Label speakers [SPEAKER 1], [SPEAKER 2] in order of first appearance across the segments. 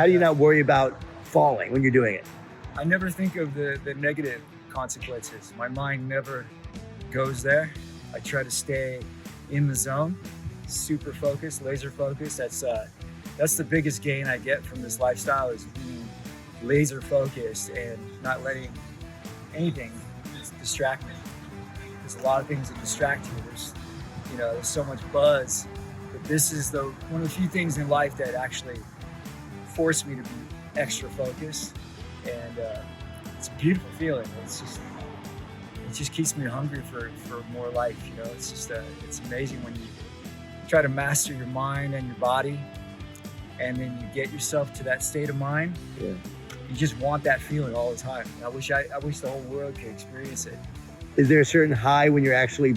[SPEAKER 1] How do you not worry about falling when you're doing it?
[SPEAKER 2] I never think of the negative consequences. My mind never goes there. I try to stay in the zone, super focused, laser focused. That's the biggest gain I get from this lifestyle, is being laser focused and not letting anything distract me. There's a lot of things that distract you. There's so much buzz, but this is one of the few things in life that actually forced me to be extra focused, and it's a beautiful feeling. It just keeps me hungry for more life. It's amazing when you try to master your mind and your body, and then you get yourself to that state of mind.
[SPEAKER 1] Yeah.
[SPEAKER 2] You just want that feeling all the time. I wish the whole world could experience it.
[SPEAKER 1] Is there a certain high when you're actually,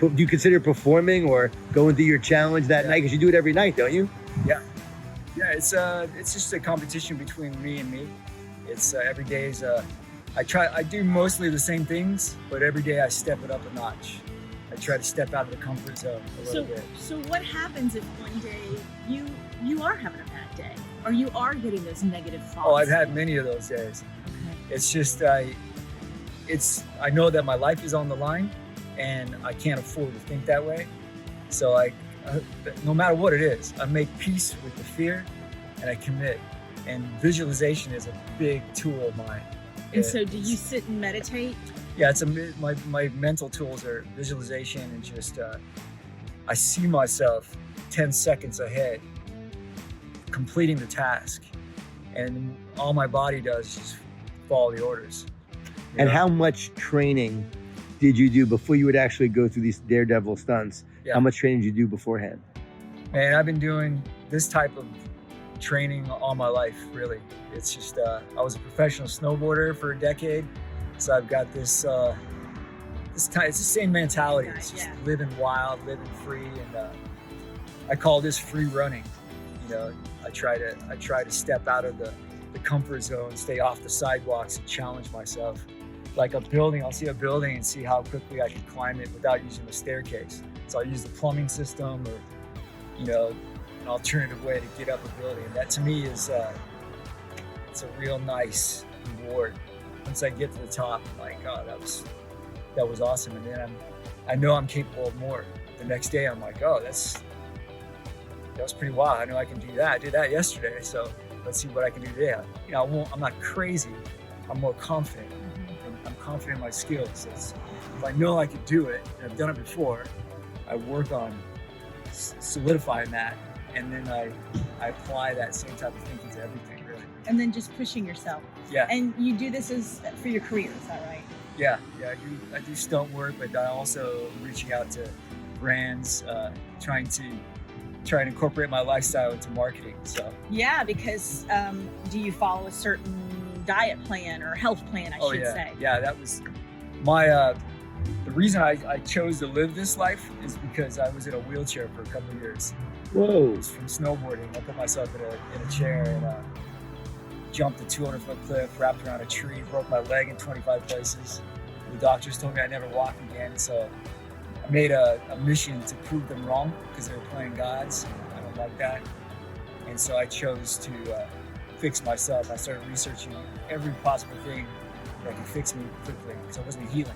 [SPEAKER 1] do you consider performing or going through your challenge that night? Because you do it every night, don't you?
[SPEAKER 2] Yeah, it's just a competition between me and me. It's every day is I do mostly the same things, but every day I step it up a notch. I try to step out of the comfort zone a little bit.
[SPEAKER 3] So what happens if one day you are having a bad day, or you are getting those negative thoughts?
[SPEAKER 2] Oh, I've had many of those days. Okay. It's just I know that my life is on the line, and I can't afford to think that way. So no matter what it is, I make peace with the fear, and I commit. And visualization is a big tool of mine.
[SPEAKER 3] And so, do you sit and meditate?
[SPEAKER 2] Yeah, my mental tools are visualization, and just I see myself 10 seconds ahead, completing the task, and all my body does is just follow the orders.
[SPEAKER 1] And how much training did you do before you would actually go through these daredevil stunts?
[SPEAKER 2] Yeah.
[SPEAKER 1] How much training did you do beforehand?
[SPEAKER 2] Man, I've been doing this type of training all my life, really. It's just I was a professional snowboarder for a decade, so I've got this it's the same mentality. It's just living wild, living free, and I call this free running. I try to step out of the comfort zone, stay off the sidewalks, and challenge myself. Like a building, I'll see a building and see how quickly I can climb it without using the staircase. So I'll use the plumbing system, or an alternative way to get up a building. And that to me is it's a real nice reward. Once I get to the top, I'm like, oh, that was awesome. And then I know I'm capable of more. The next day I'm like, oh, that was pretty wild. I know I can do that. I did that yesterday, so let's see what I can do today. I'm not crazy. I'm more confident. And I'm confident in my skills. If I know I can do it, and I've done it before, I work on solidifying that, and then I apply that same type of thinking to everything, really.
[SPEAKER 3] And then just pushing yourself.
[SPEAKER 2] Yeah.
[SPEAKER 3] And you do this for your career, is that right?
[SPEAKER 2] Yeah. I do stunt work, but I also reaching out to brands, trying to incorporate my lifestyle into marketing. So
[SPEAKER 3] yeah, because do you follow a certain diet plan or health plan, I should say?
[SPEAKER 2] Yeah, that was my the reason I chose to live this life is because I was in a wheelchair for a couple of years.
[SPEAKER 1] Whoa.
[SPEAKER 2] It was from snowboarding. I put myself in a chair and jumped a 200-foot cliff, wrapped around a tree, broke my leg in 25 places. The doctors told me I'd never walk again, so I made a mission to prove them wrong, because they were playing gods. I don't like that. And so I chose to fix myself. I started researching every possible thing that could fix me quickly, because I wasn't healing.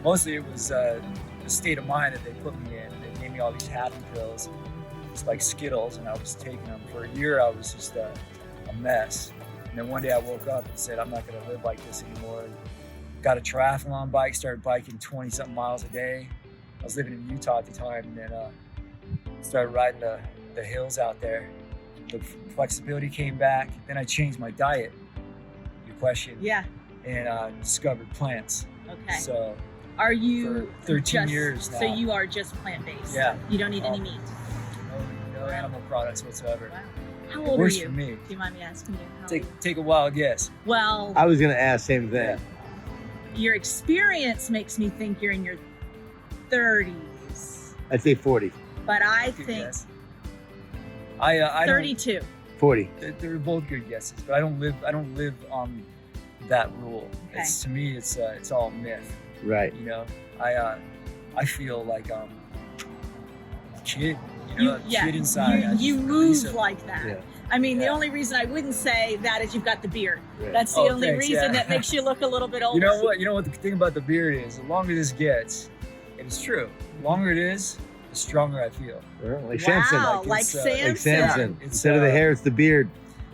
[SPEAKER 2] Mostly it was the state of mind that they put me in. They gave me all these happy pills. It's like Skittles, and I was taking them. For a year, I was just a mess. And then one day I woke up and said, I'm not gonna live like this anymore. Got a triathlon bike, started biking 20-something miles a day. I was living in Utah at the time, and then started riding the hills out there. The flexibility came back. Then I changed my diet, your question.
[SPEAKER 3] Yeah.
[SPEAKER 2] And discovered plants.
[SPEAKER 3] Okay.
[SPEAKER 2] So
[SPEAKER 3] are you
[SPEAKER 2] for 13 years now.
[SPEAKER 3] So you are just plant-based?
[SPEAKER 2] Yeah.
[SPEAKER 3] You don't eat any meat?
[SPEAKER 2] No animal products whatsoever.
[SPEAKER 3] Wow. How old
[SPEAKER 2] Works
[SPEAKER 3] are you?
[SPEAKER 2] for me.
[SPEAKER 3] Do you mind me asking you?
[SPEAKER 2] Take a wild guess.
[SPEAKER 3] Well,
[SPEAKER 1] I was gonna ask same thing.
[SPEAKER 3] Your experience makes me think you're in your 30s.
[SPEAKER 1] I'd say 40.
[SPEAKER 3] But I
[SPEAKER 2] Good
[SPEAKER 3] think
[SPEAKER 2] guess. I
[SPEAKER 3] 32.
[SPEAKER 1] 40.
[SPEAKER 2] They're both good guesses, but I don't live on that rule.
[SPEAKER 3] Okay.
[SPEAKER 2] To me, it's all myth.
[SPEAKER 1] Right.
[SPEAKER 2] I feel like a kid. A kid inside.
[SPEAKER 3] You move like that.
[SPEAKER 1] Yeah.
[SPEAKER 3] I mean, the
[SPEAKER 2] Yeah.
[SPEAKER 3] only reason I wouldn't say that is you've got the beard.
[SPEAKER 1] Right.
[SPEAKER 3] That's the
[SPEAKER 2] Oh,
[SPEAKER 3] only
[SPEAKER 2] thanks,
[SPEAKER 3] reason
[SPEAKER 2] yeah.
[SPEAKER 3] that makes you look a little bit older.
[SPEAKER 2] You know what the thing about the beard is? The longer this gets, and it's true, the longer it is, the stronger I feel.
[SPEAKER 1] Well, like
[SPEAKER 3] Wow,
[SPEAKER 1] Samson.
[SPEAKER 2] Like
[SPEAKER 3] like
[SPEAKER 2] it's,
[SPEAKER 3] Samson.
[SPEAKER 1] Like Samson.
[SPEAKER 2] It's,
[SPEAKER 1] Instead of the hair, it's the beard.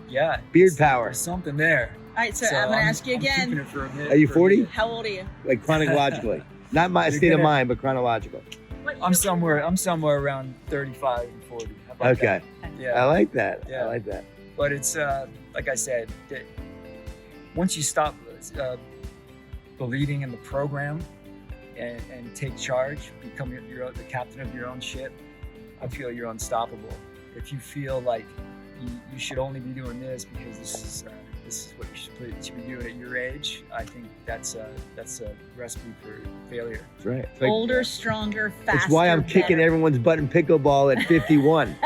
[SPEAKER 2] Yeah.
[SPEAKER 1] Beard power.
[SPEAKER 2] There's something there.
[SPEAKER 3] All right, so I'm going to ask you
[SPEAKER 2] I'm keeping
[SPEAKER 3] again.
[SPEAKER 2] it for a minute,
[SPEAKER 1] Are you
[SPEAKER 2] for a
[SPEAKER 1] 40?
[SPEAKER 2] minute.
[SPEAKER 3] How old are you?
[SPEAKER 1] Like chronologically. Not my
[SPEAKER 2] You're
[SPEAKER 1] state of
[SPEAKER 2] gonna-
[SPEAKER 1] mind, but chronological.
[SPEAKER 3] What year
[SPEAKER 2] I'm
[SPEAKER 3] were you
[SPEAKER 2] somewhere around 35 and 40. How about
[SPEAKER 1] Okay.
[SPEAKER 2] that?
[SPEAKER 1] I
[SPEAKER 2] Yeah.
[SPEAKER 1] like that. I
[SPEAKER 2] Yeah.
[SPEAKER 1] like that.
[SPEAKER 2] But it's like I said, once you stop believing in the program and take charge, become the captain of your own ship, I feel you're unstoppable. If you feel like you should only be doing this because this is what you should be doing at your age, I think that's a recipe for failure.
[SPEAKER 1] That's right. It's like-
[SPEAKER 3] Older, stronger, faster.
[SPEAKER 1] It's why I'm kicking
[SPEAKER 3] better.
[SPEAKER 1] everyone's butt in pickleball at 51.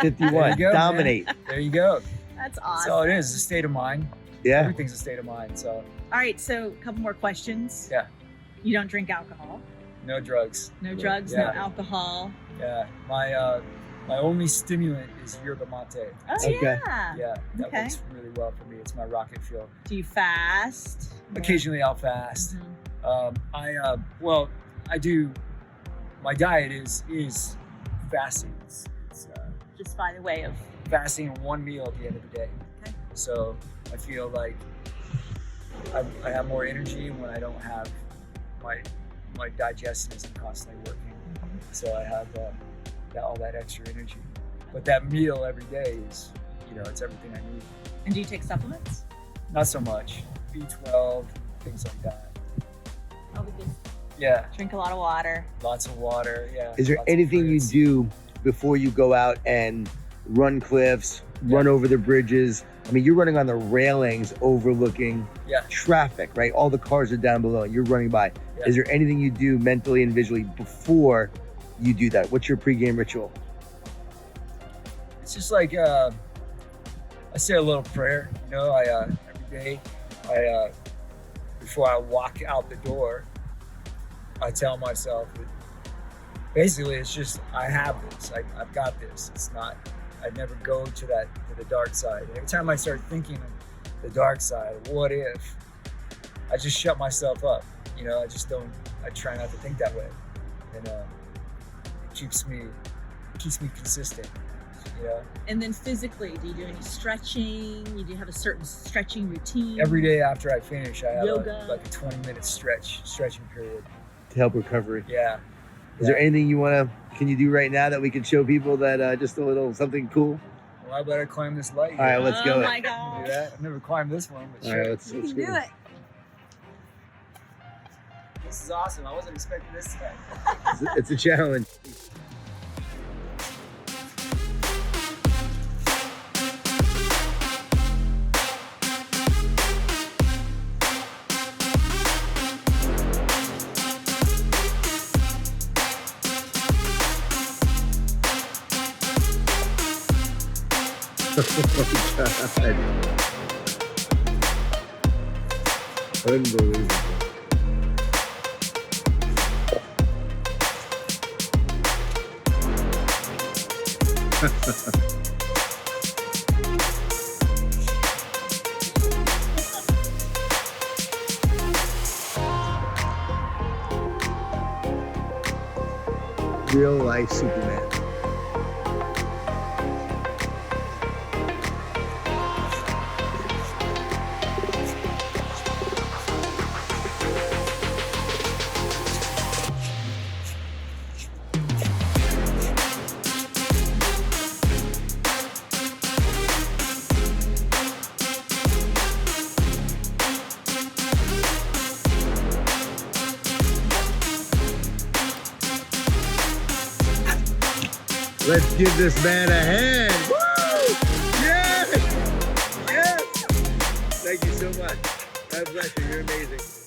[SPEAKER 1] 51.
[SPEAKER 2] There you go,
[SPEAKER 1] Dominate.
[SPEAKER 2] There you go.
[SPEAKER 3] That's
[SPEAKER 2] That's
[SPEAKER 3] awesome.
[SPEAKER 2] all it is. It's a state of mind.
[SPEAKER 1] Yeah.
[SPEAKER 2] Everything's a state of mind. So
[SPEAKER 3] All right, so a couple more questions.
[SPEAKER 2] Yeah.
[SPEAKER 3] You don't drink alcohol.
[SPEAKER 2] no drugs.
[SPEAKER 3] No drugs, no
[SPEAKER 2] Yeah.
[SPEAKER 3] alcohol.
[SPEAKER 2] Yeah. My only stimulant is yerba mate.
[SPEAKER 3] Oh,
[SPEAKER 1] Okay.
[SPEAKER 3] yeah.
[SPEAKER 2] Yeah, that
[SPEAKER 3] Okay.
[SPEAKER 2] works really well for me. It's my rocket fuel.
[SPEAKER 3] Do you fast?
[SPEAKER 2] Occasionally I'll fast.
[SPEAKER 3] Mhm.
[SPEAKER 2] I do. My diet is fasting. It's
[SPEAKER 3] Just by the way of.
[SPEAKER 2] fasting in one meal at the end of the day.
[SPEAKER 3] Okay.
[SPEAKER 2] So I feel like I have more energy when I don't have my digestion isn't constantly working. So I have all that extra energy. But that meal every day is, it's everything I need.
[SPEAKER 3] And do you take supplements?
[SPEAKER 2] Not so much. B12, things like that.
[SPEAKER 3] Oh, we can
[SPEAKER 2] Yeah,
[SPEAKER 3] drink a lot of water.
[SPEAKER 2] lots of water. Yeah.
[SPEAKER 1] Is there
[SPEAKER 2] lots of
[SPEAKER 1] anything you
[SPEAKER 2] fruits.
[SPEAKER 1] do before you go out and run cliffs, run over the bridges? I mean, you're running on the railings overlooking
[SPEAKER 2] Yeah.
[SPEAKER 1] traffic, right? All the cars are down below and you're running by.
[SPEAKER 2] Yeah.
[SPEAKER 1] Is there anything you do mentally and visually before you do that? What's your pregame ritual?
[SPEAKER 2] It's just like I say a little prayer. Every day, before I walk out the door, I tell myself that basically it's just I have this. I've got this. It's not. I never go to the dark side. And every time I start thinking of the dark side, what if? I just shut myself up. I just don't. I try not to think that way, and it keeps me consistent.
[SPEAKER 3] And then physically, do you do any stretching? You do have a certain stretching routine?
[SPEAKER 2] Every day after I finish, I have
[SPEAKER 3] Yoga.
[SPEAKER 2] like a 20-minute stretching period.
[SPEAKER 1] To help recovery.
[SPEAKER 2] Yeah.
[SPEAKER 1] Is there anything can you do right now that we can show people that just a little something cool?
[SPEAKER 2] Well, I better climb this light.
[SPEAKER 1] All right, let's go.
[SPEAKER 3] Oh my
[SPEAKER 2] Do
[SPEAKER 3] gosh.
[SPEAKER 2] that. I've never climbed this one, but
[SPEAKER 1] All
[SPEAKER 2] sure.
[SPEAKER 1] right, let's
[SPEAKER 3] You can
[SPEAKER 1] go.
[SPEAKER 3] do it.
[SPEAKER 2] This is awesome. I wasn't expecting this today.
[SPEAKER 1] It's a challenge. Oh my God. Unbelievable. Real life Superman. Let's give this man a hand. Woo! Yes! Yes! Thank you so much. God bless you. You're amazing.